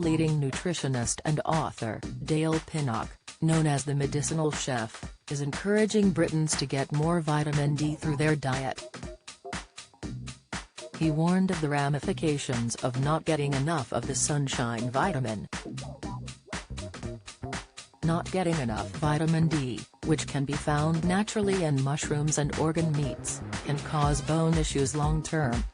world-leading nutritionist and author, Dale Pinnock, known as the medicinal chef, is encouraging Britons to get more vitamin D through their diet. He warned of the ramifications of not getting enough of the sunshine vitamin. Not getting enough vitamin D, which can be found naturally in mushrooms and organ meats, can cause bone issues long-term.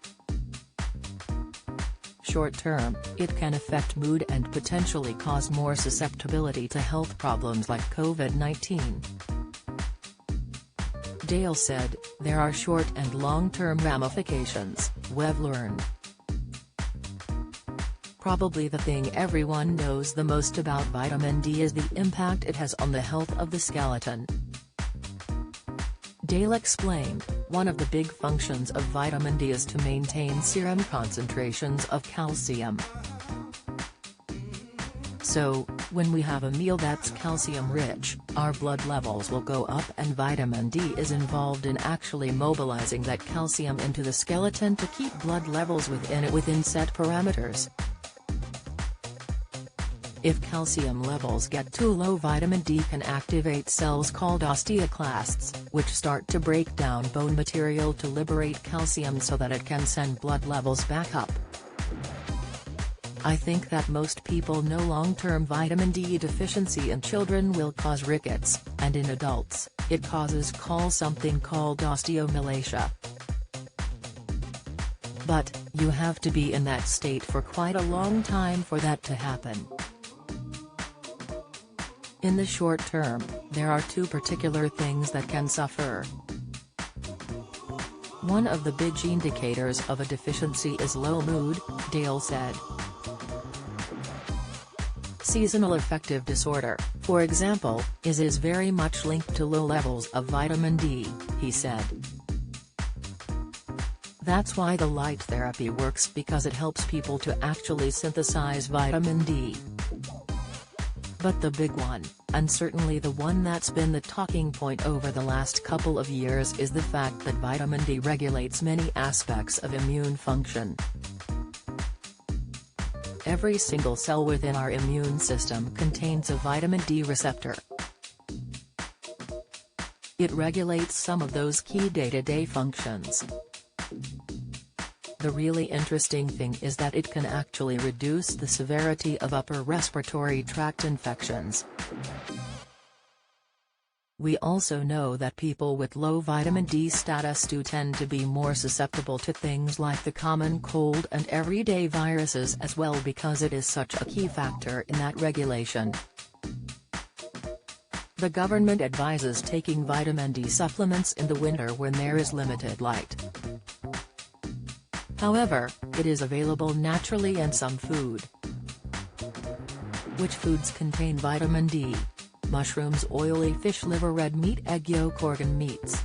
Short-term, it can affect mood and potentially cause more susceptibility to health problems like COVID-19. Dale said, "There are short and long-term ramifications, we've learned. Probably the thing everyone knows the most about vitamin D is the impact it has on the health of the skeleton." Dale explained, one of the big functions of vitamin D is to maintain serum concentrations of calcium. So, when we have a meal that's calcium-rich, our blood levels will go up, and vitamin D is involved in actually mobilizing that calcium into the skeleton to keep blood levels within set parameters. If calcium levels get too low, vitamin D can activate cells called osteoclasts, which start to break down bone material to liberate calcium so that it can send blood levels back up. "I think that most people know long-term vitamin D deficiency in children will cause rickets, and in adults, it causes something called osteomalacia. But, you have to be in that state for quite a long time for that to happen. In the short term, there are two particular things that can suffer. One of the big indicators of a deficiency is low mood," Dale said. Seasonal affective disorder, for example, is very much linked to low levels of vitamin D, he said. That's why the light therapy works, because it helps people to actually synthesize vitamin D. But the big one, and certainly the one that's been the talking point over the last couple of years, is the fact that vitamin D regulates many aspects of immune function. Every single cell within our immune system contains a vitamin D receptor. It regulates some of those key day-to-day functions. The really interesting thing is that it can actually reduce the severity of upper respiratory tract infections. We also know that people with low vitamin D status do tend to be more susceptible to things like the common cold and everyday viruses as well, because it is such a key factor in that regulation. The government advises taking vitamin D supplements in the winter when there is limited light. However, it is available naturally in some food. Which foods contain vitamin D? Mushrooms, oily fish liver, red meat, egg yolk, organ meats.